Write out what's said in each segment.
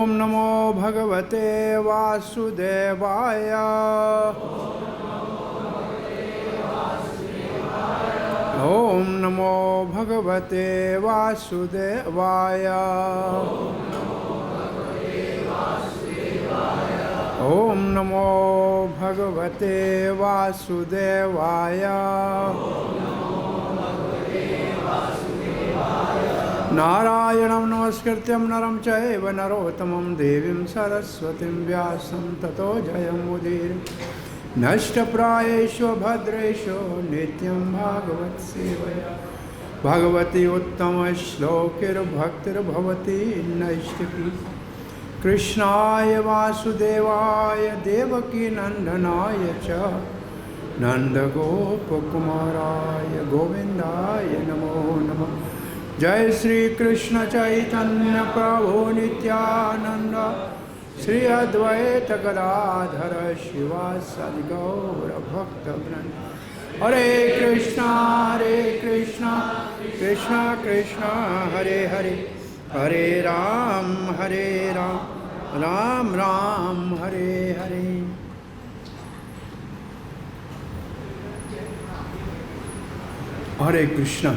ओम नमो भगवते वासुदेवाय। ओम नमो भगवते वासुदेवाय। ओम नमो भगवते वासुदेवाय। नारायणं नमस्कृत्यं नरं चैव नरोत्तमं देवीं सरस्वतीं व्यासं ततो जयमुदीरये। नष्टप्रायेषु भद्रेषु नित्यं भागवत सेवया भगवती उत्तमश्लोकिर्भक्तिर्भवती नैष्टिकी। कृष्णाय वासुदेवाय देवकी नंदनाय च नंदगोपकुमाराय गोविंदाय नमो नमः। जय श्री कृष्ण चैतन्य प्रभु नित्यानंद श्री अद्वैत गदाधर शिवासादि गौर भक्तवृंद। हरे कृष्णा कृष्णा कृष्णा हरे हरे, हरे राम राम राम हरे हरे। हरे कृष्णा।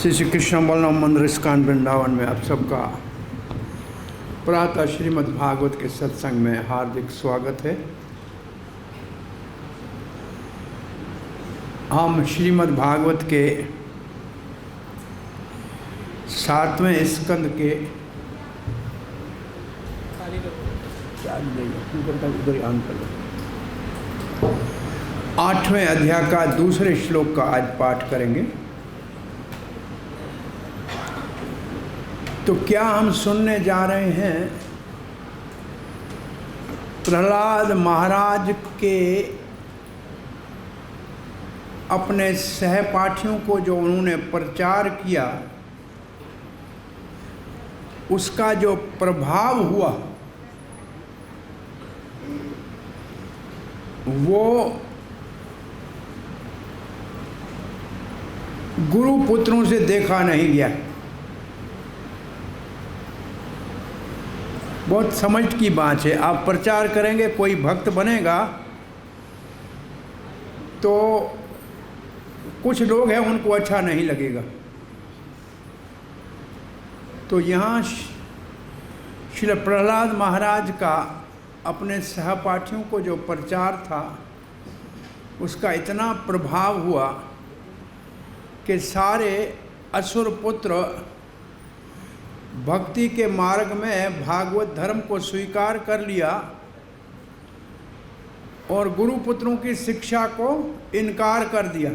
श्री कृष्ण बलराम मंदिर इस्कॉन वृंदावन में आप सबका प्रातः श्रीमद् भागवत के सत्संग में हार्दिक स्वागत है। हम श्रीमद् भागवत के 7वें स्कंद के 8वें अध्याय का दूसरे श्लोक का आज पाठ करेंगे। तो क्या हम सुनने जा रहे हैं प्रहलाद महाराज के अपने सहपाठियों को जो उन्होंने प्रचार किया उसका जो प्रभाव हुआ वो गुरु पुत्रों से देखा नहीं गया। बहुत समझ की बात है। आप प्रचार करेंगे, कोई भक्त बनेगा तो कुछ लोग हैं उनको अच्छा नहीं लगेगा। तो यहाँ श्री प्रहलाद महाराज का अपने सहपाठियों को जो प्रचार था उसका इतना प्रभाव हुआ कि सारे असुर पुत्र भक्ति के मार्ग में भागवत धर्म को स्वीकार कर लिया और गुरुपुत्रों की शिक्षा को इनकार कर दिया।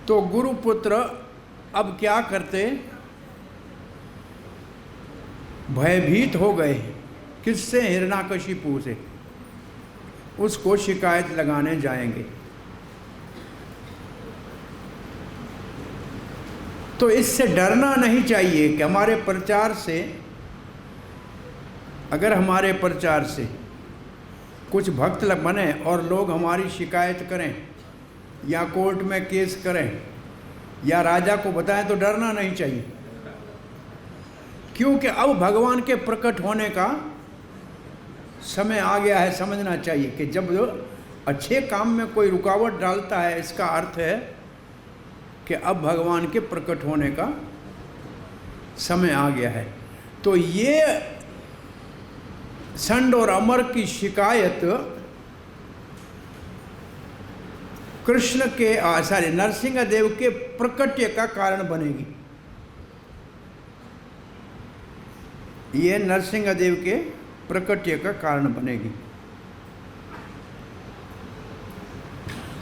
तो गुरुपुत्र अब क्या करते, भयभीत हो गए। किससे? हिरण्यकशिपु से। उसको शिकायत लगाने जाएंगे। तो इससे डरना नहीं चाहिए कि हमारे प्रचार से, अगर हमारे प्रचार से कुछ भक्त बने और लोग हमारी शिकायत करें या कोर्ट में केस करें या राजा को बताएं तो डरना नहीं चाहिए। क्योंकि अब भगवान के प्रकट होने का समय आ गया है। समझना चाहिए कि जब अच्छे काम में कोई रुकावट डालता है इसका अर्थ है कि अब भगवान के प्रकट होने का समय आ गया है। तो ये संड और अमर की शिकायत कृष्ण के नरसिंह देव के प्रकट्य का कारण बनेगी। ये नरसिंह देव के प्रकट्य का कारण बनेगी।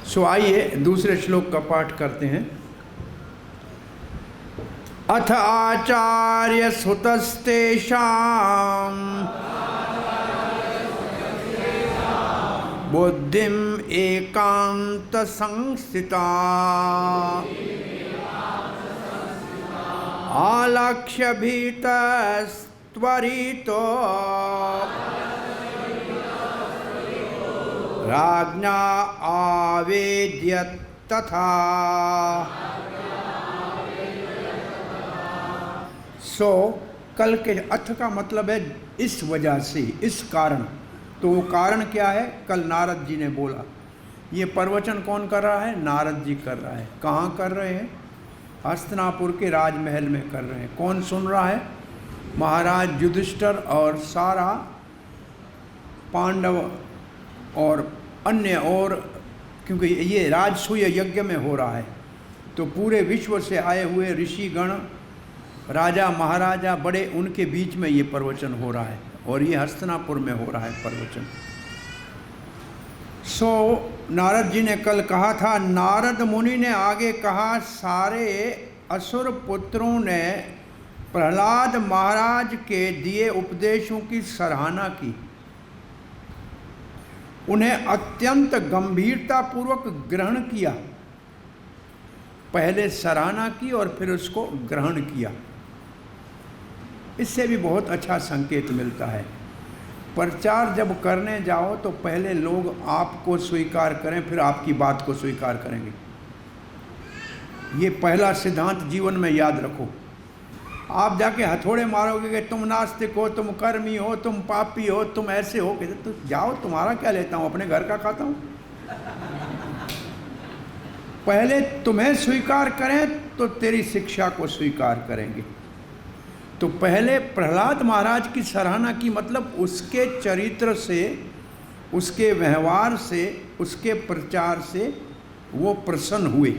सो आइए दूसरे श्लोक का पाठ करते हैं। अथ आचार्य सुतस्तेषां बुद्धिम एकांत संस्थिता आलक्ष्य भीतस्त्वरितो राज्ञा आवेद्य तथा सो कल के अथ का मतलब है इस वजह से, इस कारण। तो वो कारण क्या है? कल नारद जी ने बोला। ये प्रवचन कौन कर रहा है? नारद जी कर रहा है। कहाँ कर रहे हैं? हस्तिनापुर के राजमहल में कर रहे हैं। कौन सुन रहा है? महाराज युधिष्ठिर और सारा पांडव और अन्य, और क्योंकि ये राजसूय यज्ञ में हो रहा है तो पूरे विश्व से आए हुए ऋषिगण, राजा महाराजा बड़े, उनके बीच में ये प्रवचन हो रहा है और ये हस्तिनापुर में हो रहा है प्रवचन। सो नारद जी ने कल कहा था, नारद मुनि ने आगे कहा, सारे असुर पुत्रों ने प्रहलाद महाराज के दिए उपदेशों की सराहना की, उन्हें अत्यंत गंभीरतापूर्वक ग्रहण किया। पहले सराहना की और फिर उसको ग्रहण किया। इससे भी बहुत अच्छा संकेत मिलता है। प्रचार जब करने जाओ तो पहले लोग आपको स्वीकार करें, फिर आपकी बात को स्वीकार करेंगे। ये पहला सिद्धांत जीवन में याद रखो। आप जाके हथौड़े मारोगे कि तुम नास्तिक हो, तुम कर्मी हो, तुम पापी हो, तुम ऐसे हो, कि तो जाओ, तुम्हारा क्या लेता हूँ, अपने घर का खाता हूँ। पहले तुम्हें स्वीकार करें तो तेरी शिक्षा को स्वीकार करेंगे। तो पहले प्रहलाद महाराज की सराहना की, मतलब उसके चरित्र से, उसके व्यवहार से, उसके प्रचार से वो प्रसन्न हुए,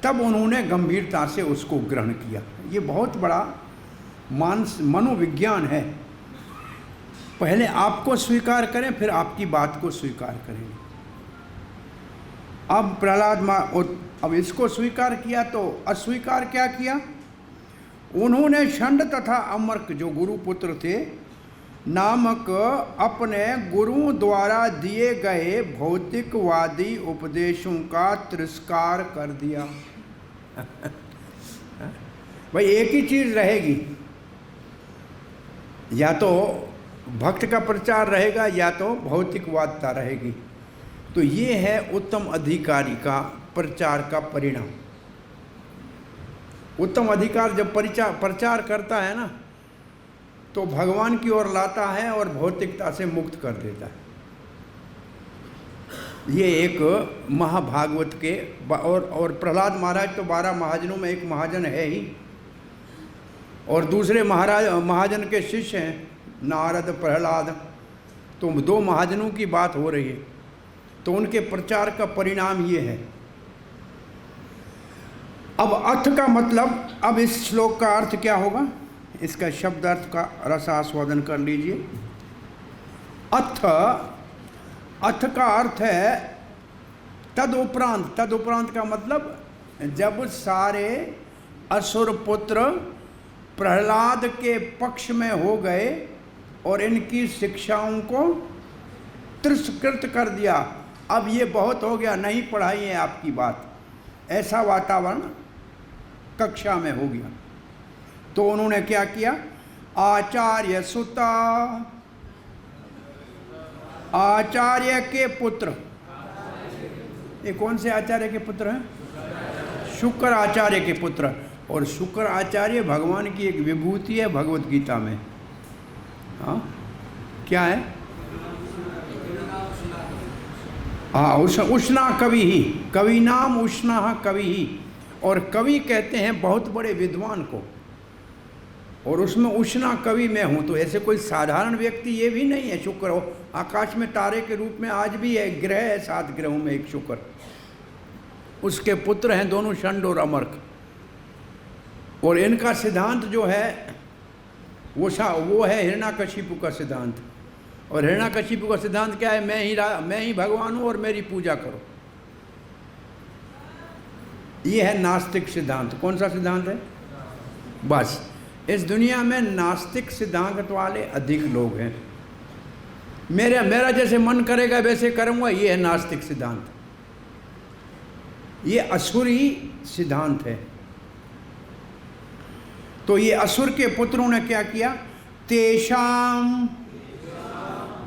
तब उन्होंने गंभीरता से उसको ग्रहण किया। ये बहुत बड़ा मनोविज्ञान है। पहले आपको स्वीकार करें, फिर आपकी बात को स्वीकार करेंगे। अब प्रहलाद अब इसको स्वीकार किया तो अस्वीकार क्या किया? उन्होंने षंड तथा अमर्क, जो गुरुपुत्र थे, नामक अपने गुरुओं द्वारा दिए गए भौतिकवादी उपदेशों का तिरस्कार कर दिया। भाई एक ही चीज रहेगी, या तो भक्त का प्रचार रहेगा या तो भौतिकवादता रहेगी। तो ये है उत्तम अधिकारी का प्रचार का परिणाम। उत्तम अधिकार जब प्रचार करता है ना, तो भगवान की ओर लाता है और भौतिकता से मुक्त कर देता है। ये एक महाभागवत के और प्रहलाद महाराज तो 12 महाजनों में एक महाजन है ही, और दूसरे महाजन के शिष्य हैं नारद, प्रहलाद, तो 2 महाजनों की बात हो रही है। तो उनके प्रचार का परिणाम ये है। अब अर्थ का मतलब, अब इस श्लोक का अर्थ क्या होगा? इसका शब्द अर्थ का रसास्वादन कर लीजिए। अर्थ का अर्थ है तदुपरांत। तदुपरांत का मतलब जब सारे असुर पुत्र प्रहलाद के पक्ष में हो गए और इनकी शिक्षाओं को तिरस्कृत कर दिया, अब ये बहुत हो गया, नहीं पढ़ाई है आपकी बात, ऐसा वातावरण कक्षा में हो गया। तो उन्होंने क्या किया? आचार्य सुता, आचार्य के पुत्र, ये कौन से आचार्य के पुत्र हैं? शुक्र आचार्य के पुत्र। और शुक्र आचार्य भगवान की एक विभूति है भगवत गीता में। हाँ, क्या है? हाँ, उष्णा कवि ही, कवि नाम उष्णा कवि ही। और कवि कहते हैं बहुत बड़े विद्वान को, और उसमें उष्णा कवि मैं हूँ। तो ऐसे कोई साधारण व्यक्ति ये भी नहीं है। शुक्र हो आकाश में तारे के रूप में आज भी है, ग्रह है, 7 ग्रहों में एक शुक्र। उसके पुत्र हैं दोनों षंड और अमर्क। और इनका सिद्धांत जो है वो है हिरण्यकशिपु का सिद्धांत। और हिरण्यकशिपु का सिद्धांत क्या है? मैं ही भगवान हूँ और मेरी पूजा करो। ये है नास्तिक सिद्धांत। कौन सा सिद्धांत है? बस इस दुनिया में नास्तिक सिद्धांत वाले अधिक लोग हैं। मेरा जैसे मन करेगा वैसे करूँगा, ये है नास्तिक सिद्धांत। ये असुरी सिद्धांत है। तो ये असुर के पुत्रों ने क्या किया? तेषाम,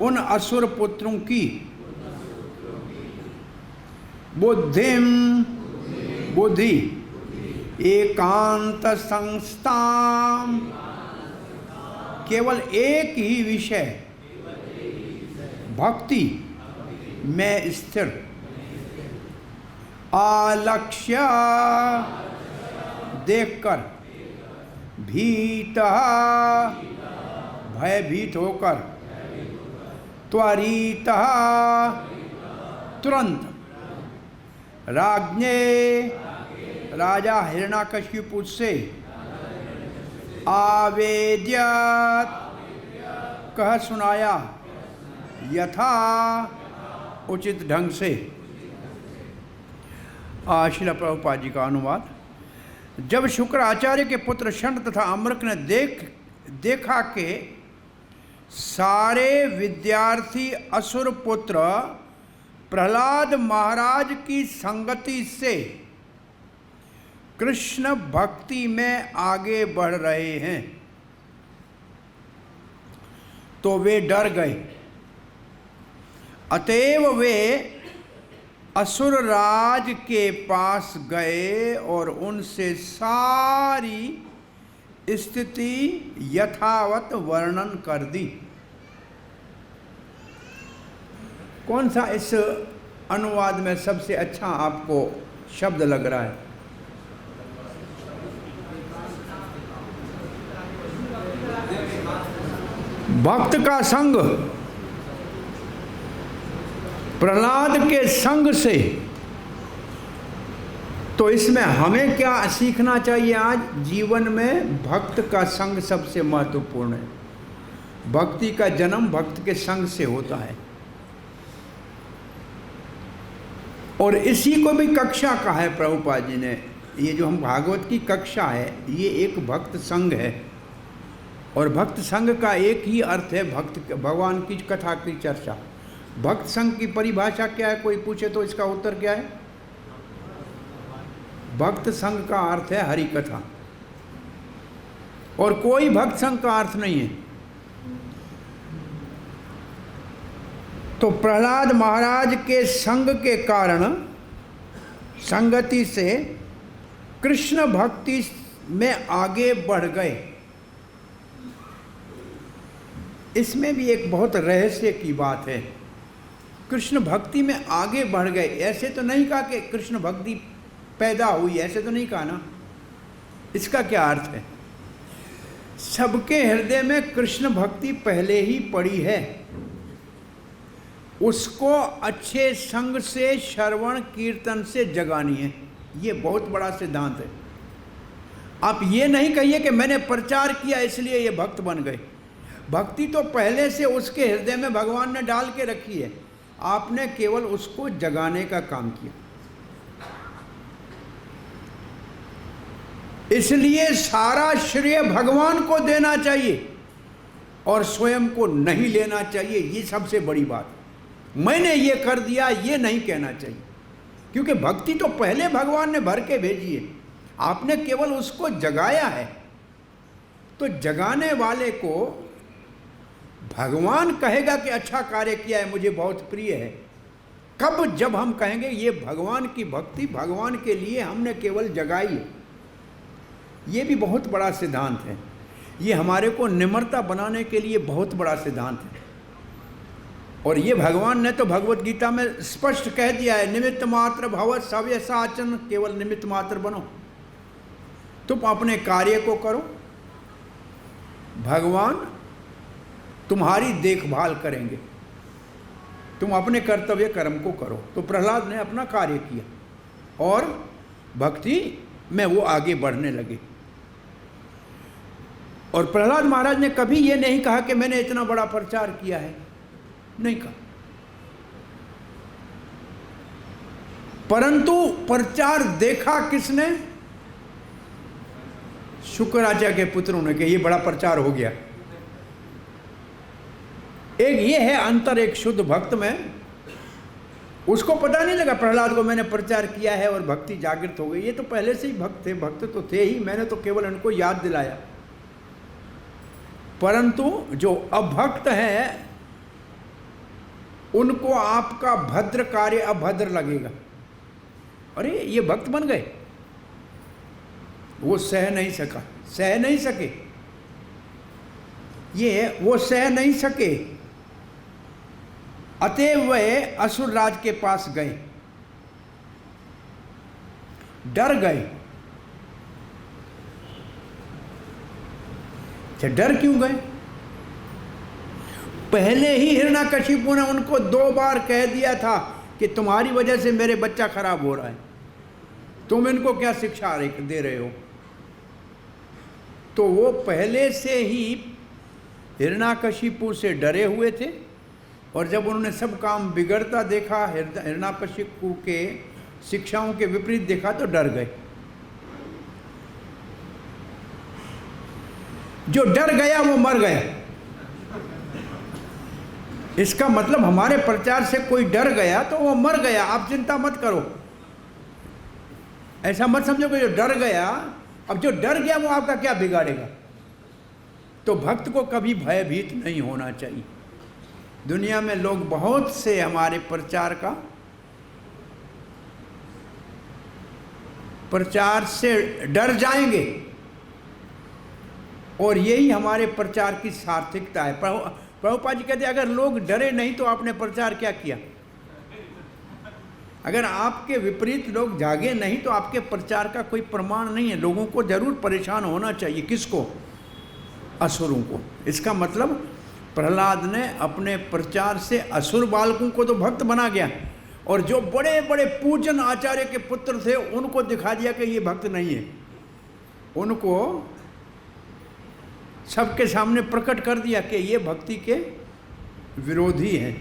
उन असुर पुत्रों की, बुद्धिम, बुद्धि, एकांत संस्थाम, केवल एक ही विषय भक्ति में स्थिर, आलक्ष्य देखकर, भीतः भयभीत होकर, त्वरितः तुरंत, राज्ञे राजा हिरण्याकशिपु से, आवेद्यत कह सुनाया, यथा उचित ढंग से। श्रील प्रभुपाद जी का अनुवाद। जब शुक्र आचार्य के पुत्र शंड तथा अमृक ने देखा कि सारे विद्यार्थी असुर पुत्र प्रहलाद महाराज की संगति से कृष्ण भक्ति में आगे बढ़ रहे हैं, तो वे डर गए। अतएव वे असुरराज के पास गए और उनसे सारी स्थिति यथावत वर्णन कर दी। कौन सा इस अनुवाद में सबसे अच्छा आपको शब्द लग रहा है? भक्त का संग, प्रहलाद के संग से। तो इसमें हमें क्या सीखना चाहिए? आज जीवन में भक्त का संग सबसे महत्वपूर्ण है। भक्ति का जन्म भक्त के संग से होता है, और इसी को भी कक्षा कहा है प्रभुपाद जी ने। ये जो हम भागवत की कक्षा है, ये एक भक्त संग है, और भक्त संग का एक ही अर्थ है भगवान की कथा की चर्चा। भक्त संग की परिभाषा क्या है? कोई पूछे तो इसका उत्तर क्या है? भक्त संग का अर्थ है हरि कथा, और कोई भक्त संग का अर्थ नहीं है। तो प्रहलाद महाराज के संग के कारण, संगति से कृष्ण भक्ति में आगे बढ़ गए। इसमें भी एक बहुत रहस्य की बात है। कृष्ण भक्ति में आगे बढ़ गए, ऐसे तो नहीं कहा कि कृष्ण भक्ति पैदा हुई, ऐसे तो नहीं कहा ना। इसका क्या अर्थ है? सबके हृदय में कृष्ण भक्ति पहले ही पड़ी है, उसको अच्छे संग से, श्रवण कीर्तन से जगानी है। ये बहुत बड़ा सिद्धांत है। आप ये नहीं कहिए कि मैंने प्रचार किया इसलिए ये भक्त बन गए। भक्ति तो पहले से उसके हृदय में भगवान ने डाल के रखी है, आपने केवल उसको जगाने का काम किया। इसलिए सारा श्रेय भगवान को देना चाहिए और स्वयं को नहीं लेना चाहिए। ये सबसे बड़ी बात, मैंने ये कर दिया ये नहीं कहना चाहिए, क्योंकि भक्ति तो पहले भगवान ने भर के भेजी है, आपने केवल उसको जगाया है। तो जगाने वाले को भगवान कहेगा कि अच्छा कार्य किया है, मुझे बहुत प्रिय है। कब? जब हम कहेंगे ये भगवान की भक्ति, भगवान के लिए हमने केवल जगाई है। ये भी बहुत बड़ा सिद्धांत है। ये हमारे को निम्रता बनाने के लिए बहुत बड़ा सिद्धांत है। और ये भगवान ने तो भगवत गीता में स्पष्ट कह दिया है, निमित्त मात्र भव सव्यसाचन, केवल निमित्त मात्र बनो, तुम अपने कार्य को करो, भगवान तुम्हारी देखभाल करेंगे, तुम अपने कर्तव्य कर्म को करो। तो प्रहलाद ने अपना कार्य किया और भक्ति में वो आगे बढ़ने लगे। और प्रहलाद महाराज ने कभी ये नहीं कहा कि मैंने इतना बड़ा प्रचार किया है, नहीं कहा। परंतु प्रचार देखा किसने? शुक्राचार्य के पुत्रों ने, कि ये बड़ा प्रचार हो गया। एक ये है अंतर एक शुद्ध भक्त में, उसको पता नहीं लगा प्रहलाद को मैंने प्रचार किया है और भक्ति जागृत हो गई। ये तो पहले से ही भक्त थे, भक्त तो थे ही, मैंने तो केवल उनको याद दिलाया। परंतु जो अभक्त है उनको आपका भद्र कार्य अभद्र लगेगा। अरे ये भक्त बन गए, वो सह नहीं सका, सह नहीं सके, ये वो सह नहीं सके, अतएव वह असुर राज के पास गए, डर गए। डर क्यों गए? पहले ही हिरण्यकशिपु ने उनको 2 बार कह दिया था कि तुम्हारी वजह से मेरे बच्चा खराब हो रहा है, तुम इनको क्या शिक्षा दे रहे हो। तो वो पहले से ही हिरण्यकशिपु से डरे हुए थे, और जब उन्होंने सब काम बिगड़ता देखा, हिरण्यकशिपु के शिक्षाओं के विपरीत देखा, तो डर गए। जो डर गया वो मर गया। इसका मतलब हमारे प्रचार से कोई डर गया तो वो मर गया, आप चिंता मत करो। ऐसा मत समझो कि जो डर गया, अब जो डर गया वो आपका क्या बिगाड़ेगा। तो भक्त को कभी भयभीत नहीं होना चाहिए। दुनिया में लोग बहुत से हमारे प्रचार से डर जाएंगे, और यही हमारे प्रचार की सार्थकता है। प्रभुपाद जी कहते हैं अगर लोग डरे नहीं तो आपने प्रचार क्या किया। अगर आपके विपरीत लोग जागे नहीं तो आपके प्रचार का कोई प्रमाण नहीं है। लोगों को जरूर परेशान होना चाहिए। किसको? असुरों को। इसका मतलब प्रहलाद ने अपने प्रचार से असुर बालकों को तो भक्त बना गया, और जो बड़े बड़े पूजन आचार्य के पुत्र थे उनको दिखा दिया कि ये भक्त नहीं है। उनको सबके सामने प्रकट कर दिया कि ये भक्ति के विरोधी हैं,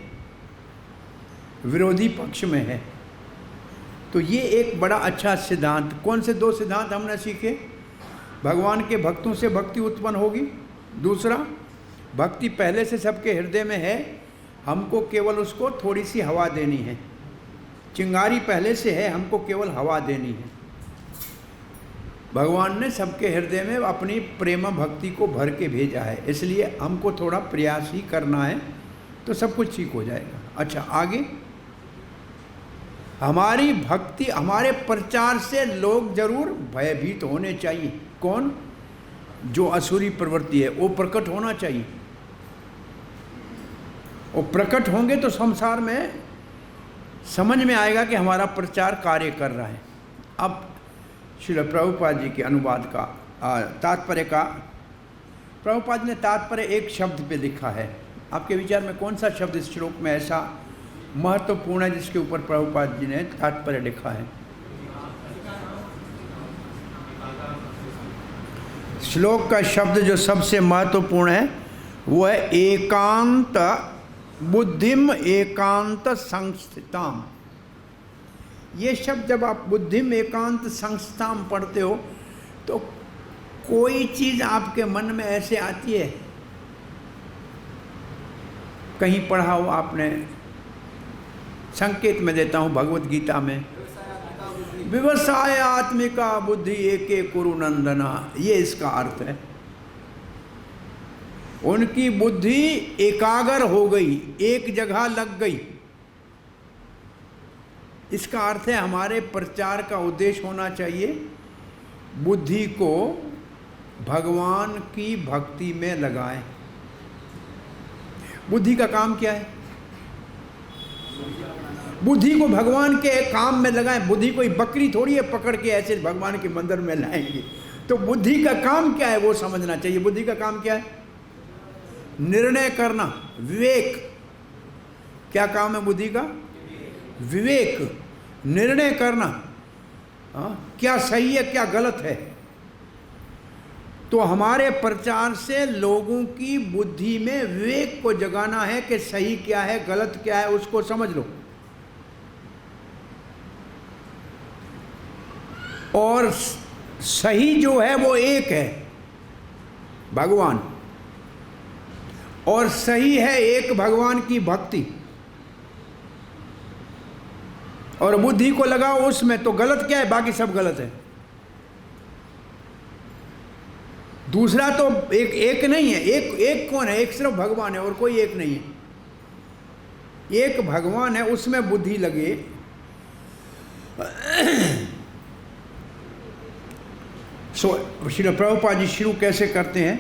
विरोधी पक्ष में है। तो ये एक बड़ा अच्छा सिद्धांत। कौन से 2 सिद्धांत हमने सीखे? भगवान के भक्तों से भक्ति उत्पन्न होगी। दूसरा, भक्ति पहले से सबके हृदय में है, हमको केवल उसको थोड़ी सी हवा देनी है। चिंगारी पहले से है, हमको केवल हवा देनी है। भगवान ने सबके हृदय में अपनी प्रेम भक्ति को भर के भेजा है, इसलिए हमको थोड़ा प्रयास ही करना है तो सब कुछ ठीक हो जाएगा। अच्छा, आगे हमारी भक्ति, हमारे प्रचार से लोग जरूर भयभीत होने चाहिए। कौन? जो असुरी प्रवृत्ति है वो प्रकट होना चाहिए। वो प्रकट होंगे तो संसार में समझ में आएगा कि हमारा प्रचार कार्य कर रहा है। अब श्रील प्रभुपाद जी के अनुवाद का तात्पर्य का, प्रभुपाद ने तात्पर्य एक शब्द पे लिखा है। आपके विचार में कौन सा शब्द इस श्लोक में ऐसा महत्वपूर्ण है जिसके ऊपर प्रभुपाद जी ने तात्पर्य लिखा है? श्लोक का शब्द जो सबसे महत्वपूर्ण है वो है एकांत बुद्धिम एकांत संस्थिताम। ये शब्द जब आप बुद्धिम एकांत संस्थाम पढ़ते हो तो कोई चीज़ आपके मन में ऐसे आती है, कहीं पढ़ा हो आपने, संकेत में देता हूँ भगवत गीता में, व्यवसाय आत्मिका बुद्धि एके कुरु नंदना, ये इसका अर्थ है। उनकी बुद्धि एकाग्र हो गई, एक जगह लग गई। इसका अर्थ है हमारे प्रचार का उद्देश्य होना चाहिए बुद्धि को भगवान की भक्ति में लगाएं। बुद्धि का काम क्या है? बुद्धि को भगवान के काम में लगाएं। बुद्धि कोई बकरी थोड़ी है पकड़ के ऐसे भगवान के मंदिर में लाएंगे। तो बुद्धि का काम क्या है वो समझना चाहिए। बुद्धि का काम क्या है? निर्णय करना, विवेक। क्या काम है बुद्धि का? विवेक, निर्णय करना। क्या सही है क्या गलत है। तो हमारे प्रचार से लोगों की बुद्धि में विवेक को जगाना है कि सही क्या है गलत क्या है, उसको समझ लो। और सही जो है वो एक है, भगवान, और सही है एक भगवान की भक्ति। और बुद्धि को लगाओ उसमें, तो गलत क्या है? बाकी सब गलत है। दूसरा तो एक नहीं है। एक कौन है? एक सिर्फ भगवान है और कोई एक नहीं है। एक भगवान है, उसमें बुद्धि लगे। श्रील प्रभुपाद जी शुरू कैसे करते हैं?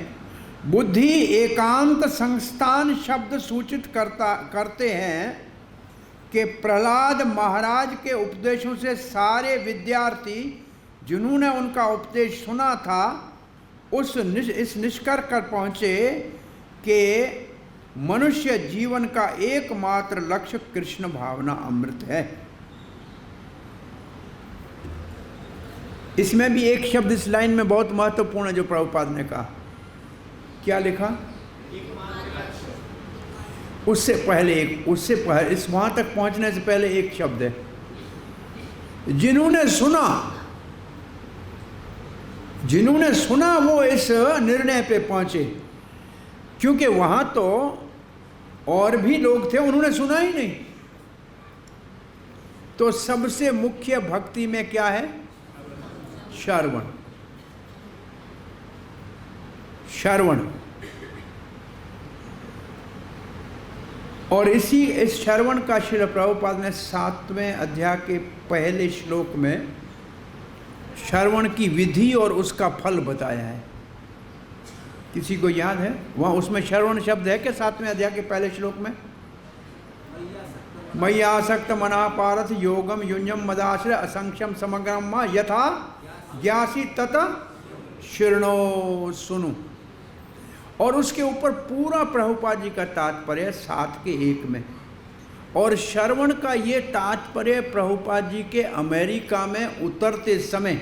बुद्धि एकांत संस्थान शब्द सूचित करते हैं कि प्रहलाद महाराज के उपदेशों से सारे विद्यार्थी जिन्होंने उनका उपदेश सुना था इस निष्कर्ष पर पहुँचे कि मनुष्य जीवन का एकमात्र लक्ष्य कृष्ण भावना अमृत है। इसमें भी एक शब्द इस लाइन में बहुत महत्वपूर्ण है जो प्रभुपाद ने कहा। क्या लिखा? उससे पहले इस वहां तक पहुंचने से पहले एक शब्द है, जिन्होंने सुना वो इस निर्णय पे पहुंचे, क्योंकि वहां तो और भी लोग थे, उन्होंने सुना ही नहीं। तो सबसे मुख्य भक्ति में क्या है? श्रवण। और इस श्रवण का श्रील प्रभुपाद ने 7वें अध्याय के पहले श्लोक में श्रवण की विधि और उसका फल बताया है। किसी को याद है? वहाँ उसमें श्रवण शब्द है कि 7वें अध्याय के पहले श्लोक में? मय्यासक्त मना पारथ योगम युञ्जम मदाश्रय असंख्यम समग्रम मा यथा ज्ञासी तथा शृणो सुनु। और उसके ऊपर पूरा प्रभुपाद जी का तात्पर्य 7 के 1 में। और श्रवण का ये तात्पर्य प्रभुपाद जी के अमेरिका में उतरते समय,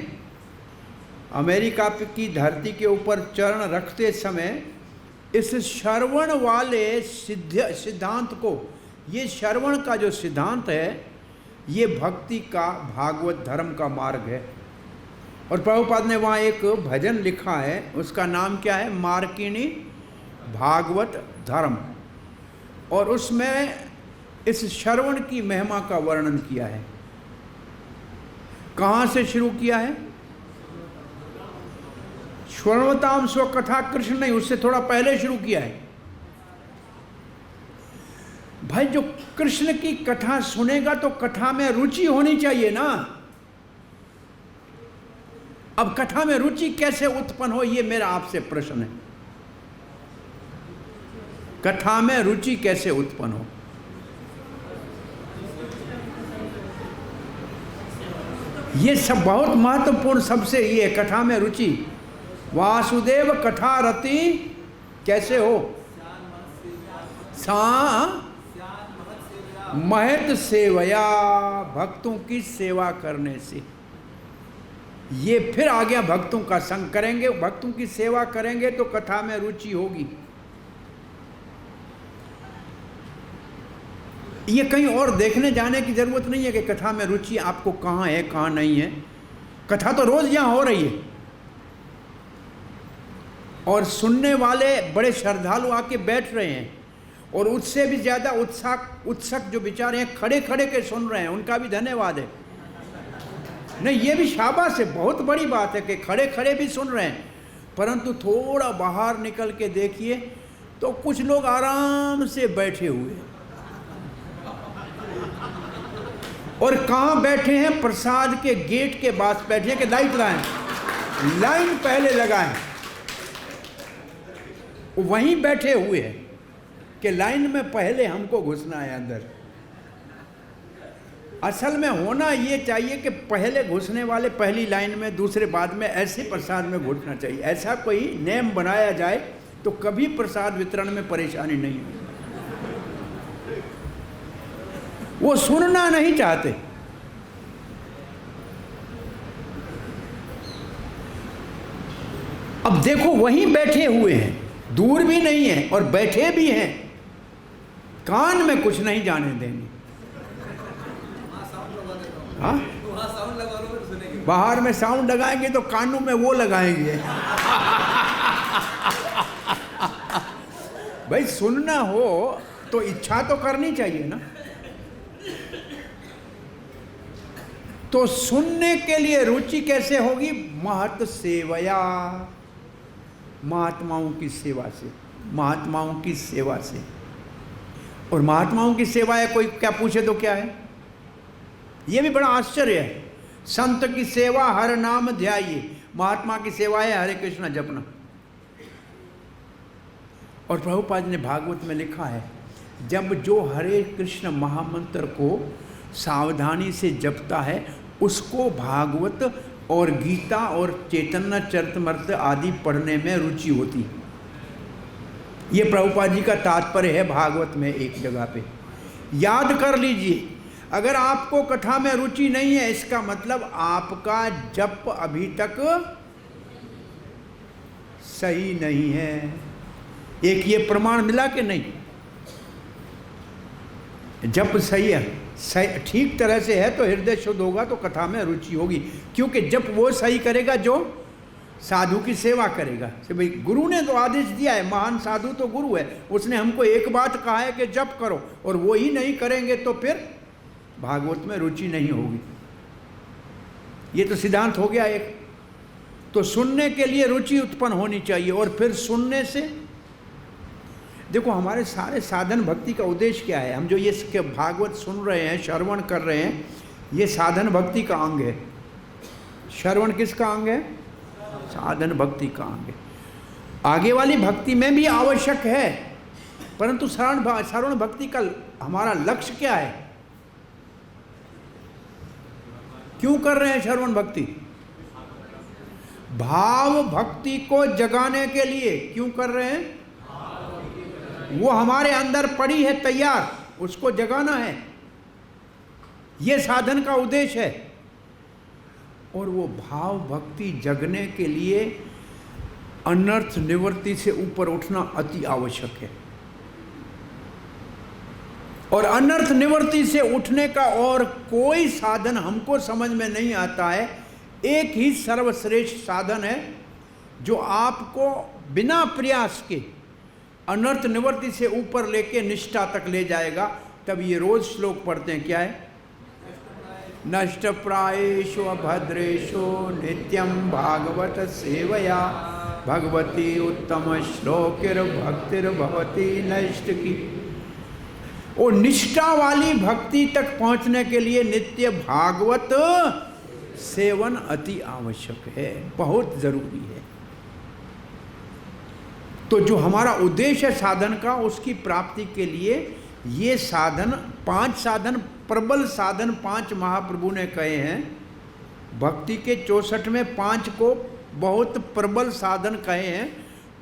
अमेरिका की धरती के ऊपर चरण रखते समय इस श्रवण वाले सिद्धांत को, ये श्रवण का जो सिद्धांत है ये भक्ति का, भागवत धर्म का मार्ग है। और प्रभुपाद ने वहाँ एक भजन लिखा है, उसका नाम क्या है? मार्किणी भागवत धर्म। और उसमें इस श्रवण की महिमा का वर्णन किया है। कहाँ से शुरू किया है? श्रवणताम स्वकथा कृष्ण नहीं, उससे थोड़ा पहले शुरू किया है। भाई जो कृष्ण की कथा सुनेगा तो कथा में रुचि होनी चाहिए ना। अब कथा में रुचि कैसे उत्पन्न हो, ये मेरा आपसे प्रश्न है। कथा में रुचि कैसे उत्पन्न हो? ये सब बहुत महत्वपूर्ण सबसे ये कथा में रुचि। वासुदेव कथा रति कैसे हो? सा महत सेवया, भक्तों की सेवा करने से। ये फिर आ गया भक्तों का संग करेंगे, भक्तों की सेवा करेंगे तो कथा में रुचि होगी। ये कहीं और देखने जाने की जरूरत नहीं है कि कथा में रुचि आपको कहाँ है कहाँ नहीं है। कथा तो रोज यहाँ हो रही है और सुनने वाले बड़े श्रद्धालु आके बैठ रहे हैं, और उससे भी ज़्यादा उत्सुक जो बेचारे हैं खड़े खड़े के सुन रहे हैं, उनका भी धन्यवाद है। नहीं, ये भी शाबाश है, बहुत बड़ी बात है कि खड़े खड़े भी सुन रहे हैं। परंतु थोड़ा बाहर निकल के देखिए तो कुछ लोग आराम से बैठे हुए हैं। और कहाँ बैठे हैं? प्रसाद के गेट के पास बैठे हैं कि लाइट लाएं, लाइन पहले लगाएं। वहीं बैठे हुए हैं कि लाइन में पहले हमको घुसना है अंदर। असल में होना ये चाहिए कि पहले घुसने वाले पहली लाइन में, दूसरे बाद में, ऐसे प्रसाद में घुसना चाहिए। ऐसा कोई नियम बनाया जाए तो कभी प्रसाद वितरण में परेशानी नहीं होगी। वो सुनना नहीं चाहते। अब देखो वहीं बैठे हुए हैं, दूर भी नहीं है और बैठे भी हैं, कान में कुछ नहीं जाने देंगे। हाँ, बाहर में साउंड लगाएंगे तो कानों में वो लगाएंगे। भाई सुनना हो तो इच्छा तो करनी चाहिए ना। तो सुनने के लिए रुचि कैसे होगी? महत सेवया, महात्माओं की सेवा से, महात्माओं की सेवा से। और महात्माओं की सेवा है, कोई क्या पूछे तो क्या है? ये भी बड़ा आश्चर्य है। संत की सेवा हर नाम ध्याइए, महात्मा की सेवा है हरे कृष्ण जपना। और प्रभुपाद ने भागवत में लिखा है, जब जो हरे कृष्ण महामंत्र को सावधानी से जपता है उसको भागवत और गीता और चैतन्य चरितमृत आदि पढ़ने में रुचि होती। ये प्रभुपाद जी का तात्पर्य है भागवत में एक जगह पे, याद कर लीजिए। अगर आपको कथा में रुचि नहीं है इसका मतलब आपका जप अभी तक सही नहीं है। एक ये प्रमाण मिला कि नहीं? जप सही है, सही ठीक तरह से है तो हृदय शुद्ध होगा तो कथा में रुचि होगी, क्योंकि जप वो सही करेगा जो साधु की सेवा करेगा। से भाई गुरु ने तो आदेश दिया है, महान साधु तो गुरु है, उसने हमको एक बात कहा है कि जप करो, और वो ही नहीं करेंगे तो फिर भागवत में रुचि नहीं होगी। ये तो सिद्धांत हो गया एक। तो सुनने के लिए रुचि उत्पन्न होनी चाहिए, और फिर सुनने से देखो हमारे सारे साधन भक्ति का उद्देश्य क्या है। हम जो ये भागवत सुन रहे हैं, श्रवण कर रहे हैं, ये साधन भक्ति का अंग है। श्रवण किसका अंग है? साधन भक्ति का अंग है। आगे वाली भक्ति में भी आवश्यक है, परंतु श्रवण भक्ति का हमारा लक्ष्य क्या है? क्यों कर रहे हैं श्रवण भक्ति? भाव भक्ति को जगाने के लिए। क्यों कर रहे हैं? वो हमारे अंदर पड़ी है तैयार, उसको जगाना है, ये साधन का उद्देश्य है। और वो भाव भक्ति जगने के लिए अनर्थ निवृत्ति से ऊपर उठना अति आवश्यक है। और अनर्थ निवृत्ति से उठने का और कोई साधन हमको समझ में नहीं आता है। एक ही सर्वश्रेष्ठ साधन है जो आपको बिना प्रयास के अनर्थ निवृत्ति से ऊपर लेके निष्ठा तक ले जाएगा। तब ये रोज श्लोक पढ़ते हैं, क्या है? नष्ट प्रायेषु अभद्रेषु नित्यं भागवत सेवया भगवती उत्तम श्लोकिर भक्तिर भवती नष्ट की। और निष्ठा वाली भक्ति तक पहुंचने के लिए नित्य भागवत सेवन अति आवश्यक है, बहुत जरूरी है। तो जो हमारा उद्देश्य है साधन का, उसकी प्राप्ति के लिए ये साधन, 5 साधन, प्रबल साधन 5 महाप्रभु ने कहे हैं। भक्ति के 64 में 5 को बहुत प्रबल साधन कहे हैं।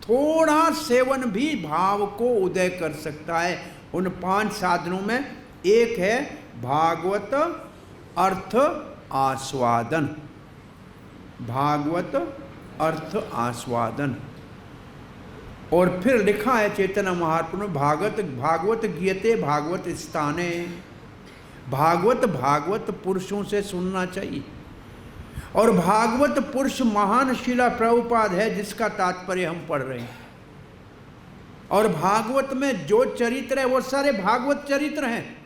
थोड़ा सेवन भी भाव को उदय कर सकता है। उन 5 साधनों में एक है भागवत अर्थ आस्वादन। भागवत अर्थ आस्वादन। और फिर लिखा है चैतन्य महाप्रभु में, भागवत गीयते भागवत स्थाने। भागवत पुरुषों से सुनना चाहिए। और भागवत पुरुष महान शिला प्रभुपाद है, जिसका तात्पर्य हम पढ़ रहे हैं। और भागवत में जो चरित्र है वो सारे भागवत चरित्र हैं।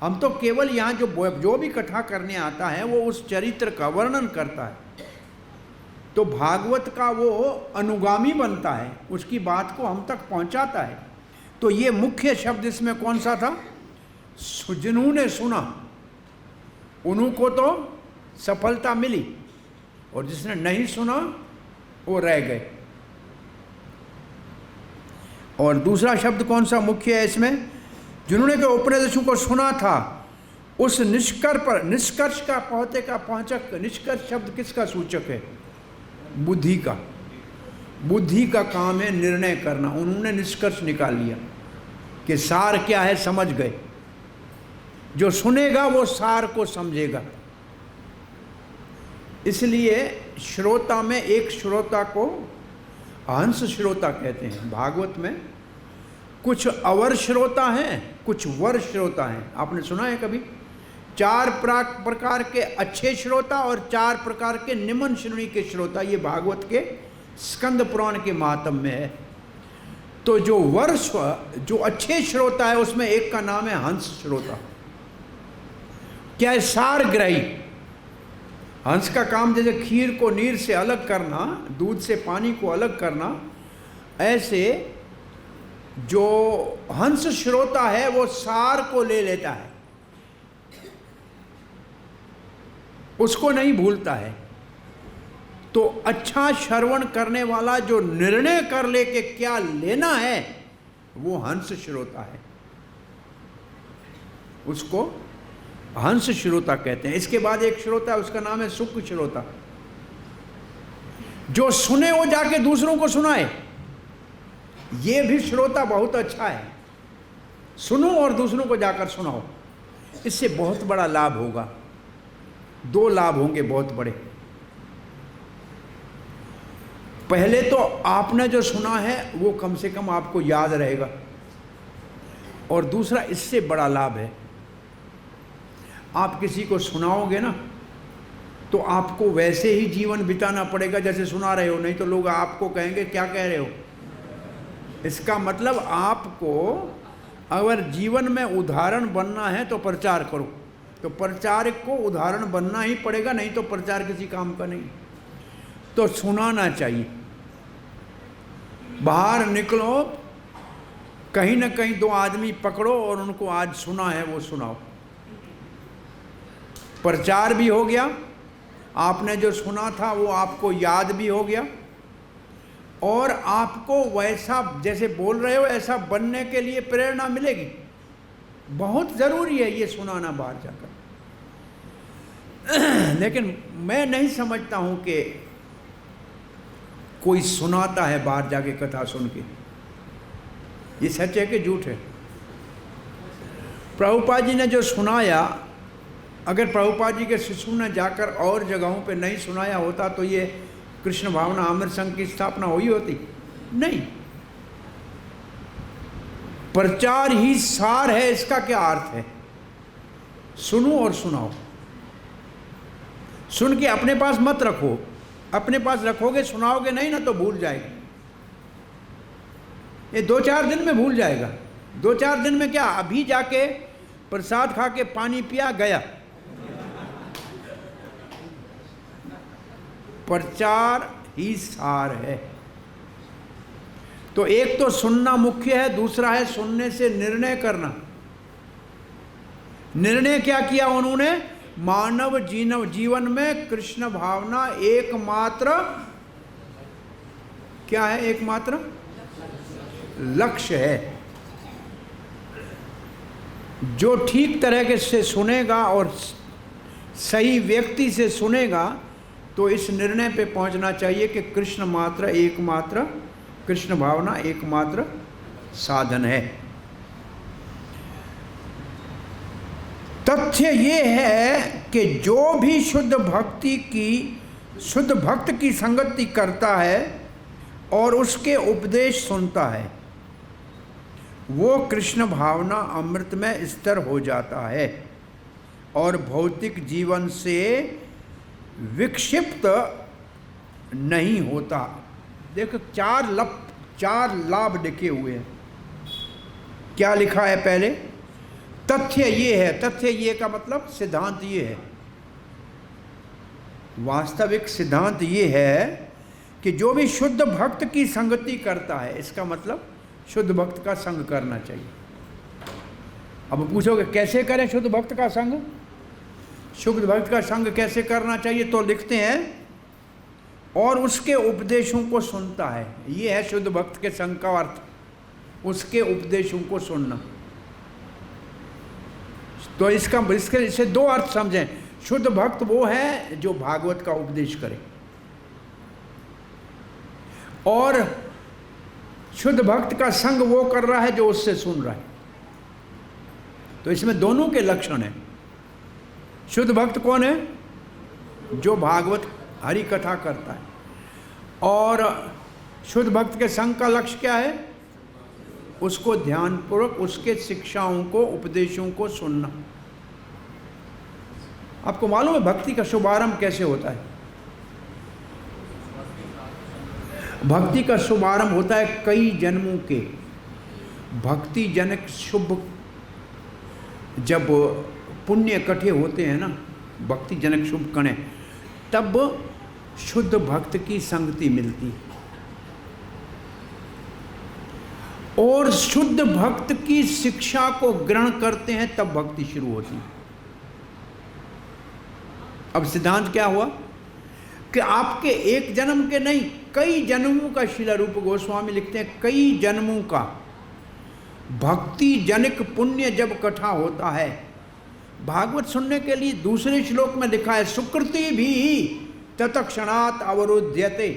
हम तो केवल यहाँ जो भी कथा करने आता है वो उस चरित्र का वर्णन करता है, तो भागवत का वो अनुगामी बनता है, उसकी बात को हम तक पहुँचाता है। तो ये मुख्य शब्द इसमें कौन सा था? जिन्होंने सुना उन्हों को तो सफलता मिली, और जिसने नहीं सुना वो रह गए। और दूसरा शब्द कौन सा मुख्य है इसमें? जिन्होंने के उपनिषदों को सुना था, उस निष्कर्ष का पहुंचक। निष्कर्ष शब्द किसका सूचक है? बुद्धि का। बुद्धि का काम है निर्णय करना। उन्होंने निष्कर्ष निकाल लिया कि सार क्या है, समझ गए। जो सुनेगा वो सार को समझेगा। इसलिए श्रोता में एक श्रोता को हंस श्रोता कहते हैं। भागवत में कुछ अवर श्रोता हैं, कुछ वर श्रोता हैं। आपने सुना है कभी? 4 प्रकार के अच्छे श्रोता और 4 प्रकार के निम्न श्रेणी के श्रोता। ये भागवत के स्कंद पुराण के मातम में है। तो जो अच्छे श्रोता है उसमें एक का नाम है हंस श्रोता। क्या है? सारग्राही। हंस का काम जैसे खीर को नीर से अलग करना, दूध से पानी को अलग करना, ऐसे जो हंस श्रोता है वो सार को ले लेता है, उसको नहीं भूलता है। तो अच्छा श्रवण करने वाला जो निर्णय कर ले कि क्या लेना है, वो हंस श्रोता है, उसको हंस श्रोता कहते हैं। इसके बाद एक श्रोता, उसका नाम है सुख श्रोता, जो सुने वो जाके दूसरों को सुनाए। ये भी श्रोता बहुत अच्छा है, सुनो और दूसरों को जाकर सुनाओ, इससे बहुत बड़ा लाभ होगा। दो लाभ होंगे बहुत बड़े। पहले तो आपने जो सुना है वो कम से कम आपको याद रहेगा, और दूसरा इससे बड़ा लाभ है, आप किसी को सुनाओगे ना तो आपको वैसे ही जीवन बिताना पड़ेगा जैसे सुना रहे हो, नहीं तो लोग आपको कहेंगे क्या कह रहे हो। इसका मतलब आपको अगर जीवन में उदाहरण बनना है तो प्रचार करो, तो प्रचारक को उदाहरण बनना ही पड़ेगा, नहीं तो प्रचार किसी काम का नहीं। तो सुनाना चाहिए। बाहर निकलो, कहीं ना कहीं दो आदमी पकड़ो और उनको आज सुना है वो सुनाओ। प्रचार भी हो गया, आपने जो सुना था वो आपको याद भी हो गया, और आपको वैसा जैसे बोल रहे हो ऐसा बनने के लिए प्रेरणा मिलेगी। बहुत ज़रूरी है ये सुनाना बाहर जाकर। लेकिन मैं नहीं समझता हूँ कि कोई सुनाता है बाहर जाके कथा सुन के। ये सच है कि झूठ है? प्रभुपाद जी ने जो सुनाया, अगर प्रभुपाद जी के शिष्यों ने जाकर और जगहों पे नहीं सुनाया होता तो ये कृष्ण भावना अमृत संघ की स्थापना हुई होती? नहीं। प्रचार ही सार है, इसका क्या अर्थ है? सुनो और सुनाओ। सुन के अपने पास मत रखो, अपने पास रखोगे सुनाओगे नहीं ना तो भूल जाएगा। ये 2-4 दिन में भूल जाएगा। 2-4 दिन में क्या, अभी जाके प्रसाद खा के पानी पिया गया। प्रचार ही सार है। तो एक तो सुनना मुख्य है, दूसरा है सुनने से निर्णय करना। निर्णय क्या किया उन्होंने? मानव जीवन में कृष्ण भावना एकमात्र क्या है? एकमात्र लक्ष्य है। जो ठीक तरह से सुनेगा और सही व्यक्ति से सुनेगा तो इस निर्णय पे पहुंचना चाहिए कि कृष्ण मात्र एकमात्र, कृष्ण भावना एकमात्र साधन है। तथ्य ये है कि जो भी शुद्ध भक्त की संगति करता है और उसके उपदेश सुनता है, वो कृष्ण भावना अमृत में स्थिर हो जाता है और भौतिक जीवन से विक्षिप्त नहीं होता। देखो 4 लाभ लिखे हुए हैं। क्या लिखा है? पहले तथ्य ये है। तथ्य ये का मतलब सिद्धांत ये है, वास्तविक सिद्धांत ये है कि जो भी शुद्ध भक्त की संगति करता है, इसका मतलब शुद्ध भक्त का संग करना चाहिए। अब पूछोगे कैसे करें शुद्ध भक्त का संग? शुद्ध भक्त का संग कैसे करना चाहिए? तो लिखते हैं और उसके उपदेशों को सुनता है। ये है शुद्ध भक्त के संग का अर्थ, उसके उपदेशों को सुनना। तो इससे 2 अर्थ समझें। शुद्ध भक्त वो है जो भागवत का उपदेश करे, और शुद्ध भक्त का संग वो कर रहा है जो उससे सुन रहा है। तो इसमें दोनों के लक्षण हैं। शुद्ध भक्त कौन है? जो भागवत हरि कथा करता है। और शुद्ध भक्त के संग का लक्ष्य क्या है? उसको ध्यानपूर्वक उसके शिक्षाओं को, उपदेशों को सुनना। आपको मालूम है भक्ति का शुभारंभ कैसे होता है? भक्ति का शुभारंभ होता है कई जन्मों के भक्ति जनक शुभ, जब पुण्य इकट्ठे होते हैं ना, भक्ति जनक शुभ कणे, तब शुद्ध भक्त की संगति मिलती है। और शुद्ध भक्त की शिक्षा को ग्रहण करते हैं तब भक्ति शुरू होती है। अब सिद्धांत क्या हुआ? कि आपके एक जन्म के नहीं, कई जन्मों का, श्रील रूप गोस्वामी लिखते हैं, कई जन्मों का भक्ति जनिक पुण्य जब इकट्ठा होता है। भागवत सुनने के लिए दूसरे श्लोक में लिखा है, सुकृति भी तत्क्षणात् अवरुध्यते।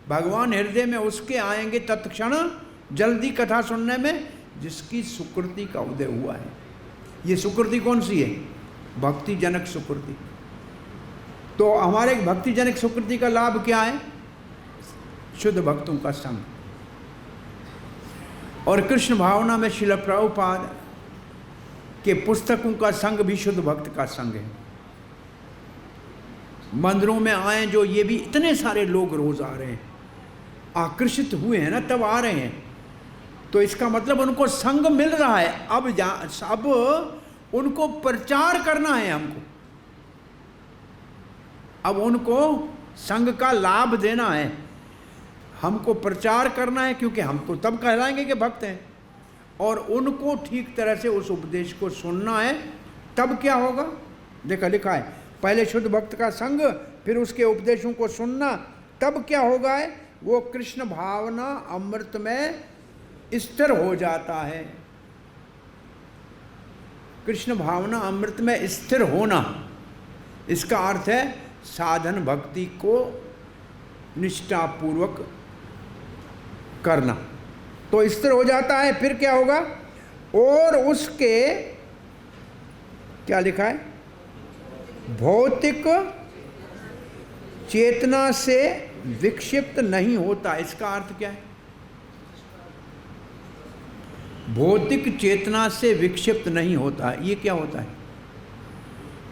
भगवान हृदय में उसके आएंगे तत्क्षण, जल्दी कथा सुनने में, जिसकी सुकृति का उदय हुआ है। ये सुकृति कौन सी है? भक्ति जनक सुकृति। तो हमारे भक्ति जनक सुकृति का लाभ क्या है? शुद्ध भक्तों का संग। और कृष्ण भावना में श्रील प्रभुपाद के पुस्तकों का संग भी शुद्ध भक्त का संग है। मंदिरों में आए जो, ये भी इतने सारे लोग रोज आ रहे हैं, आकर्षित हुए हैं ना, तब आ रहे हैं। तो इसका मतलब उनको संग मिल रहा है। अब उनको प्रचार करना है हमको, अब उनको संग का लाभ देना है, हमको प्रचार करना है, क्योंकि हम तो तब कहलाएंगे कि भक्त हैं। और उनको ठीक तरह से उस उपदेश को सुनना है, तब क्या होगा? देखा लिखा है, पहले शुद्ध भक्त का संग, फिर उसके उपदेशों को सुनना, तब क्या होगा है? वो कृष्ण भावना अमृत में स्थिर हो जाता है। कृष्ण भावना अमृत में स्थिर होना, इसका अर्थ है साधन भक्ति को निष्ठापूर्वक करना। तो स्थिर हो जाता है, फिर क्या होगा? और उसके क्या लिखा है? भौतिक चेतना से विक्षिप्त नहीं होता। इसका अर्थ क्या है? भौतिक चेतना से विक्षिप्त नहीं होता, ये क्या होता है?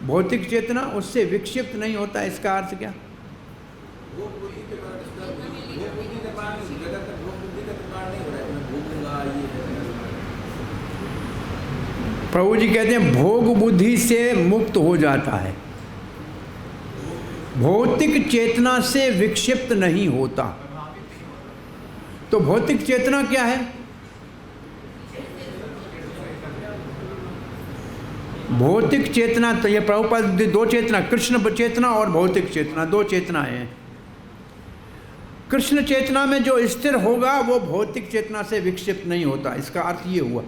भौतिक चेतना उससे विक्षिप्त नहीं होता, इसका अर्थ क्या? प्रभु जी कहते हैं भोग बुद्धि से मुक्त हो जाता है, भौतिक चेतना से विक्षिप्त नहीं होता। तो भौतिक चेतना क्या है? भौतिक चेतना, तो ये प्रभुपाद दो चेतना, कृष्ण चेतना और भौतिक चेतना, दो चेतना है। कृष्ण चेतना में जो स्थिर होगा वो भौतिक चेतना से विक्षिप्त नहीं होता। इसका अर्थ ये हुआ,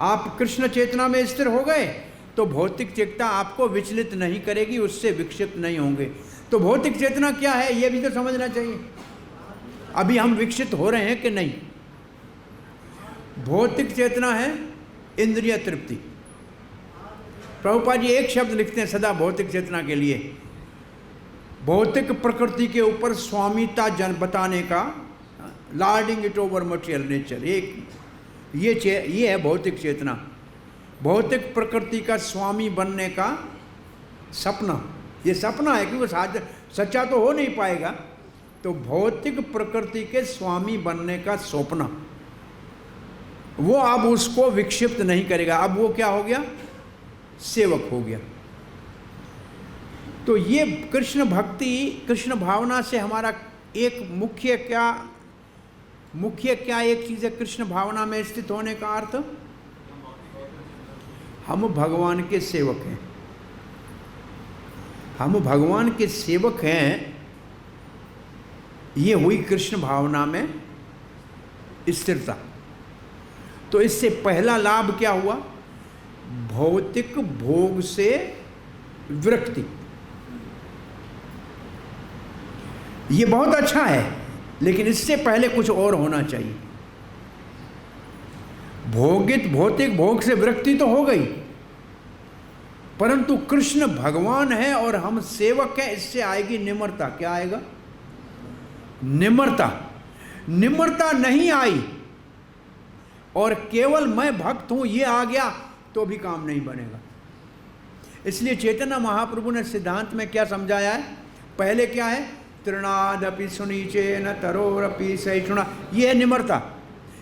आप कृष्ण चेतना में स्थिर हो गए तो भौतिक चेतना आपको विचलित नहीं करेगी, उससे विक्षिप्त नहीं होंगे। तो भौतिक चेतना क्या है ये भी तो समझना चाहिए। अभी हम विकसित हो रहे हैं कि नहीं? भौतिक चेतना है इंद्रिय तृप्ति। प्रभुपाद जी एक शब्द लिखते हैं सदा भौतिक चेतना के लिए, भौतिक प्रकृति के ऊपर स्वामिता जन बताने का, lording it over material nature. एक ये है भौतिक चेतना, भौतिक प्रकृति का स्वामी बनने का सपना। ये सपना है क्योंकि सच्चा तो हो नहीं पाएगा। तो भौतिक प्रकृति के स्वामी बनने का सपना, वो अब उसको विक्षिप्त नहीं करेगा। अब वो क्या हो गया? सेवक हो गया। तो ये कृष्ण भक्ति, कृष्ण भावना से हमारा एक मुख्य क्या एक चीज़ है कृष्ण भावना में स्थित होने का अर्थ? हम भगवान के सेवक हैं, हम भगवान के सेवक हैं। ये हुई कृष्ण भावना में स्थिरता। तो इससे पहला लाभ क्या हुआ? भौतिक भोग से विरक्ति। ये बहुत अच्छा है, लेकिन इससे पहले कुछ और होना चाहिए। भौतिक भोग से विरक्ति तो हो गई, परंतु कृष्ण भगवान है और हम सेवक हैं, इससे आएगी निम्रता। क्या आएगा? निम्रता। निम्रता नहीं आई और केवल मैं भक्त हूं ये आ गया तो भी काम नहीं बनेगा। इसलिए चैतन्य महाप्रभु ने सिद्धांत में क्या समझाया है? पहले क्या है? तृणादपि सुनीचे न तरोरपि सहिष्णुना, ये है निम्रता।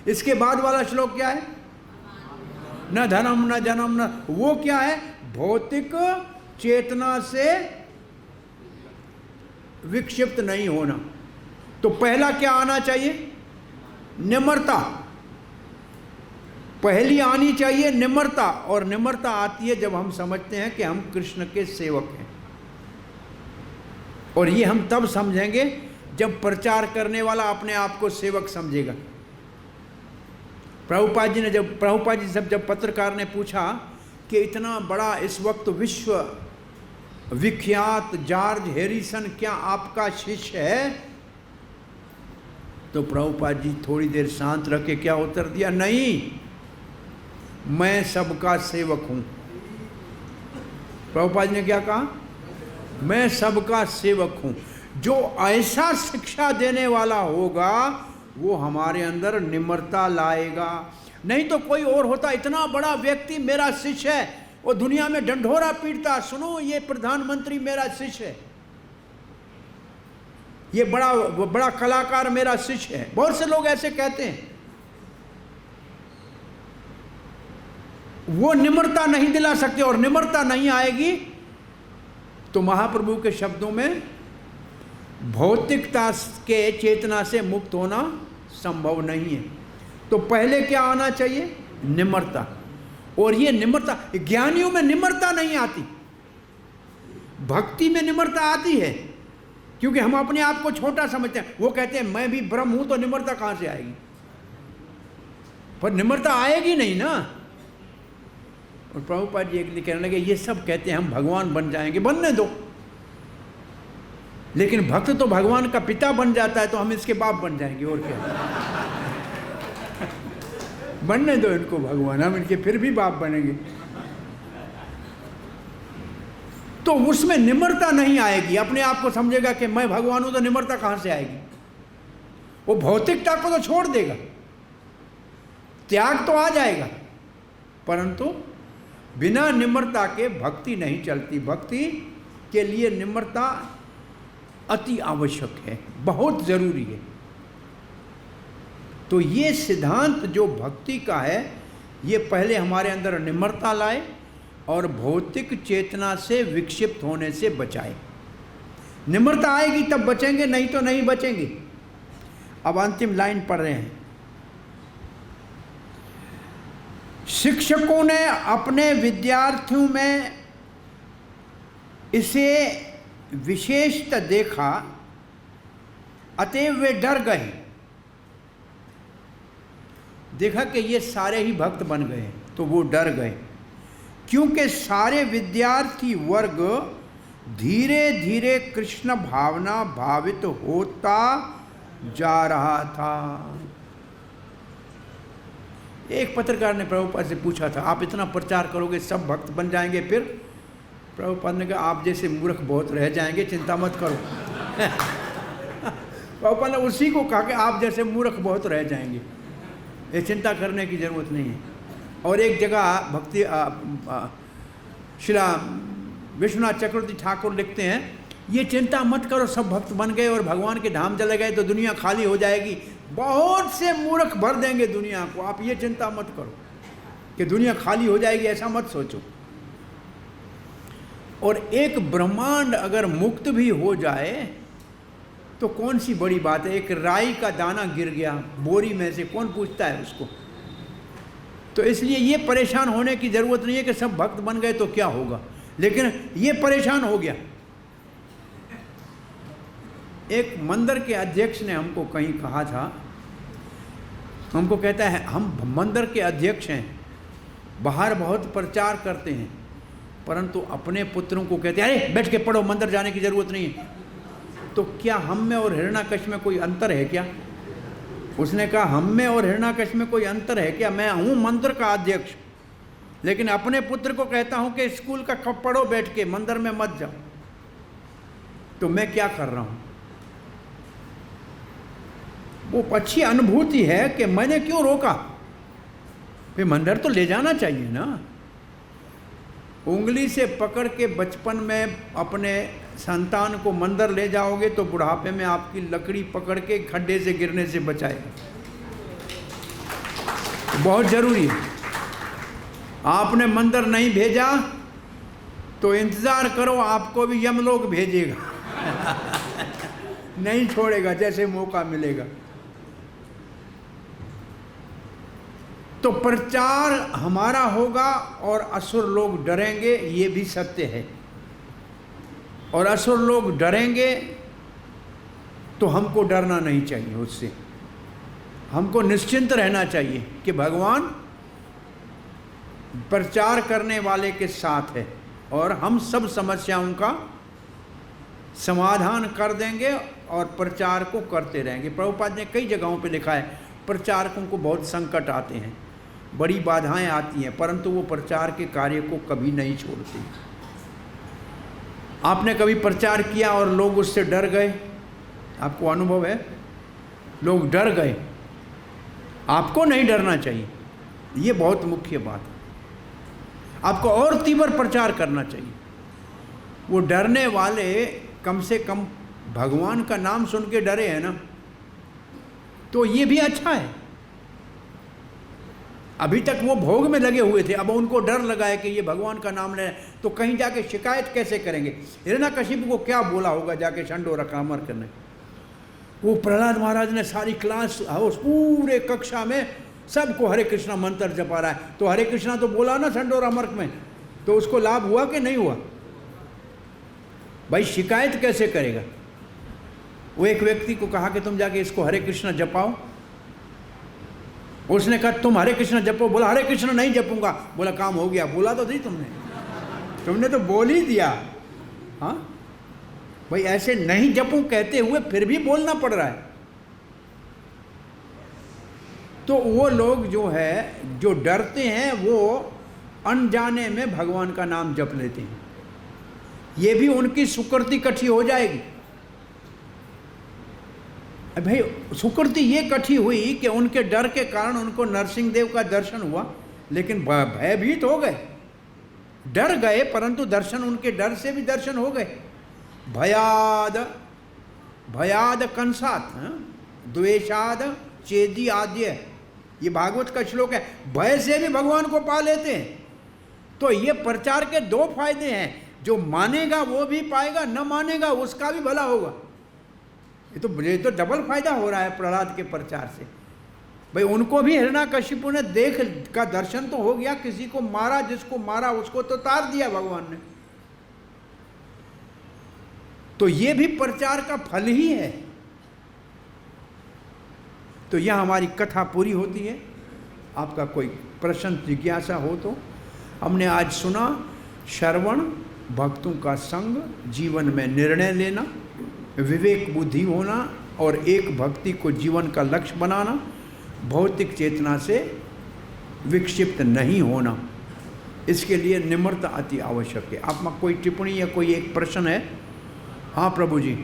इसके बाद वाला श्लोक क्या है? न धनम न जनम न, वो क्या है? भौतिक चेतना से विक्षिप्त नहीं होना। तो पहला क्या आना चाहिए? निम्रता। पहली आनी चाहिए निम्रता, और निम्रता आती है जब हम समझते हैं कि हम कृष्ण के सेवक हैं। और ये हम तब समझेंगे जब प्रचार करने वाला अपने आप को सेवक समझेगा। प्रभुपाद जी से जब पत्रकार ने पूछा कि इतना बड़ा इस वक्त विश्व विख्यात जॉर्ज हैरिसन क्या आपका शिष्य है, तो प्रभुपाद जी थोड़ी देर शांत रह के क्या उत्तर दिया, नहीं, मैं सबका सेवक हूं। प्रभुपाद जी ने क्या कहा, मैं सबका सेवक हूं। जो ऐसा शिक्षा देने वाला होगा वो हमारे अंदर निम्रता लाएगा। नहीं तो कोई और होता, इतना बड़ा व्यक्ति मेरा शिष्य है, वो दुनिया में ढंढोरा पीटता, सुनो ये प्रधानमंत्री मेरा शिष्य है, ये बड़ा कलाकार मेरा शिष्य है। बहुत से लोग ऐसे कहते हैं। वो निम्रता नहीं दिला सकते, और निम्रता नहीं आएगी तो महाप्रभु के शब्दों में भौतिकता के चेतना से मुक्त होना संभव नहीं है। तो पहले क्या आना चाहिए, निम्रता। और ये निम्रता, ज्ञानियों में निम्रता नहीं आती, भक्ति में निम्रता आती है, क्योंकि हम अपने आप को छोटा समझते हैं। वो कहते हैं मैं भी ब्रह्म हूं, तो निम्रता कहां से आएगी, पर निम्रता आएगी नहीं ना। और प्रभुपाद जी एक कहने लगे, ये सब कहते हैं हम भगवान बन जाएंगे, बनने दो, लेकिन भक्त तो भगवान का पिता बन जाता है, तो हम इसके बाप बन जाएंगे, और क्या। बनने दो इनको भगवान, हम इनके फिर भी बाप बनेंगे। तो उसमें निम्रता नहीं आएगी, अपने आप को समझेगा कि मैं भगवान हूं, तो निम्रता कहां से आएगी। वो भौतिकता को तो छोड़ देगा, त्याग तो आ जाएगा, परंतु बिना निम्रता के भक्ति नहीं चलती। भक्ति के लिए निम्रता अति आवश्यक है, बहुत जरूरी है। तो ये सिद्धांत जो भक्ति का है, ये पहले हमारे अंदर निम्रता लाए और भौतिक चेतना से विक्षिप्त होने से बचाए। निम्रता आएगी तब बचेंगे, नहीं तो नहीं बचेंगे। अब अंतिम लाइन पढ़ रहे हैं। शिक्षकों ने अपने विद्यार्थियों में इसे विशेषतः देखा, अतएव वे डर गए। देखा कि ये सारे ही भक्त बन गए, तो वो डर गए, क्योंकि सारे विद्यार्थी वर्ग धीरे धीरे कृष्ण भावना भावित होता जा रहा था। एक पत्रकार ने प्रभुपाद से पूछा था, आप इतना प्रचार करोगे सब भक्त बन जाएंगे फिर? प्रभुपाद ने कहा, आप जैसे मूर्ख बहुत रह जाएंगे, चिंता मत करो। प्रभुपाद ने उसी को कहा कि आप जैसे मूर्ख बहुत रह जाएंगे, ये चिंता करने की जरूरत नहीं है। और एक जगह भक्ति श्रीला विश्वनाथ चक्रवर्ती ठाकुर लिखते हैं, ये चिंता मत करो, सब भक्त बन गए और भगवान के धाम चले गए तो दुनिया खाली हो जाएगी, बहुत से मूर्ख भर देंगे दुनिया को, आप ये चिंता मत करो कि दुनिया खाली हो जाएगी, ऐसा मत सोचो। और एक ब्रह्मांड अगर मुक्त भी हो जाए तो कौन सी बड़ी बात है। एक राई का दाना गिर गया बोरी में से, कौन पूछता है उसको। तो इसलिए ये परेशान होने की जरूरत नहीं है कि सब भक्त बन गए तो क्या होगा, लेकिन ये परेशान हो गया। एक मंदिर के अध्यक्ष ने हमको कहीं कहा था, हमको कहता है हम मंदिर के अध्यक्ष हैं, बाहर बहुत प्रचार करते हैं, परंतु अपने पुत्रों को कहते हैं अरे बैठ के पढ़ो, मंदिर जाने की जरूरत नहीं है। तो क्या हम में और हिरण्याकश्यप में कोई अंतर है क्या? उसने कहा हम में और हिरण्याकश्यप में कोई अंतर है क्या? मैं हूँ मंदिर का अध्यक्ष, लेकिन अपने पुत्र को कहता हूँ कि स्कूल का कब पढ़ो बैठ के, मंदिर में मत जाओ। तो मैं क्या कर रहा हूँ? वो अच्छी अनुभूति है कि मैंने क्यों रोका, फिर मंदिर तो ले जाना चाहिए ना। उंगली से पकड़ के बचपन में अपने संतान को मंदिर ले जाओगे तो बुढ़ापे में आपकी लकड़ी पकड़ के खड्डे से गिरने से बचाएगा, बहुत जरूरी है। आपने मंदिर नहीं भेजा तो इंतजार करो, आपको भी यमलोक भेजेगा। नहीं छोड़ेगा जैसे मौका मिलेगा। तो प्रचार हमारा होगा और असुर लोग डरेंगे, ये भी सत्य है। और असुर लोग डरेंगे तो हमको डरना नहीं चाहिए उससे। हमको निश्चिंत रहना चाहिए कि भगवान प्रचार करने वाले के साथ है और हम सब समस्याओं का समाधान कर देंगे और प्रचार को करते रहेंगे। प्रभुपाद ने कई जगहों पे लिखा है प्रचारकों को बहुत संकट आते हैं, बड़ी बाधाएं आती हैं, परंतु वो प्रचार के कार्य को कभी नहीं छोड़ते। आपने कभी प्रचार किया और लोग उससे डर गए? आपको अनुभव है? लोग डर गए। आपको नहीं डरना चाहिए, ये बहुत मुख्य बात है। आपको और तीव्र प्रचार करना चाहिए। वो डरने वाले कम से कम भगवान का नाम सुन के डरे हैं ना, तो ये भी अच्छा है। अभी तक वो भोग में लगे हुए थे, अब उनको डर लगा है कि ये भगवान का नाम ले, तो कहीं जाके शिकायत कैसे करेंगे? हिरण्यकशिपु को क्या बोला होगा जाके शंडोरा कामर करने? वो प्रहलाद महाराज ने सारी क्लास हाउस पूरे कक्षा में सबको हरे कृष्णा मंत्र जपा रहा है, तो हरे कृष्णा तो बोला ना शंडोरा मर्क में, तो उसको लाभ हुआ कि नहीं हुआ? भाई शिकायत कैसे करेगा? वो एक व्यक्ति को कहा कि तुम जाके इसको हरे कृष्णा जपाओ। उसने कहा तुम हरे कृष्णा जपो। बोला हरे कृष्णा नहीं जपूंगा। बोला काम हो गया। बोला तो थी तुमने तो बोल ही दिया। हाँ भाई, ऐसे नहीं जपूं कहते हुए फिर भी बोलना पड़ रहा है। तो वो लोग जो है, जो डरते हैं, वो अनजाने में भगवान का नाम जप लेते हैं। ये भी उनकी सुकृति कठी हो जाएगी। भाई सुकृति ये कठी हुई कि उनके डर के कारण उनको नरसिंह देव का दर्शन हुआ, लेकिन भयभीत हो गए, डर गए, परंतु दर्शन उनके डर से भी दर्शन हो गए। भयाद कंसात द्वेषाद चेदी आद्य, ये भागवत का श्लोक है। भय से भी भगवान को पा लेते हैं। तो ये प्रचार के दो फायदे हैं, जो मानेगा वो भी पाएगा, न मानेगा उसका भी भला होगा। ये तो डबल फायदा हो रहा है प्रहलाद के प्रचार से। भाई उनको भी हिरण्यकशिपु ने देख का दर्शन तो हो गया, किसी को मारा, जिसको मारा उसको तो तार दिया भगवान ने। तो ये भी प्रचार का फल ही है। तो यह हमारी कथा पूरी होती है। आपका कोई प्रश्न जिज्ञासा हो तो? हमने आज सुना श्रवण, भक्तों का संग, जीवन में निर्णय लेना, विवेक बुद्धि होना और एक भक्ति को जीवन का लक्ष्य बनाना, भौतिक चेतना से विक्षिप्त नहीं होना, इसके लिए निम्रता अति आवश्यक है। आप में कोई टिप्पणी या कोई एक प्रश्न है? हाँ प्रभु जी।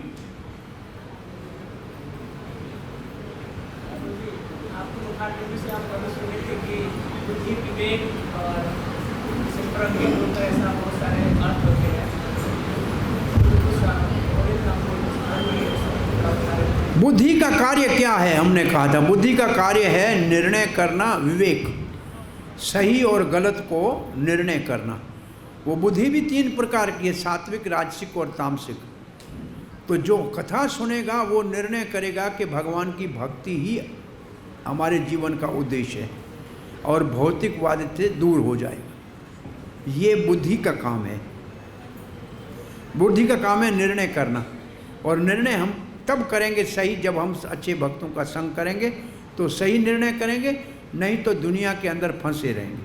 बुद्धि का कार्य क्या है? हमने कहा था बुद्धि का कार्य है निर्णय करना, विवेक, सही और गलत को निर्णय करना। वो बुद्धि भी तीन प्रकार की है, सात्विक, राजसिक और तामसिक। तो जो कथा सुनेगा वो निर्णय करेगा कि भगवान की भक्ति ही हमारे जीवन का उद्देश्य है और भौतिकवाद से दूर हो जाएगा। ये बुद्धि का काम है। बुद्धि का काम है निर्णय करना, और निर्णय हम तब करेंगे सही जब हम अच्छे भक्तों का संग करेंगे तो सही निर्णय करेंगे, नहीं तो दुनिया के अंदर फंसे रहेंगे।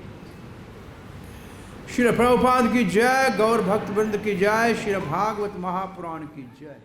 श्री प्रभुपाद की जय, गौर भक्त वृंद की जय, श्री भागवत महापुराण की जय।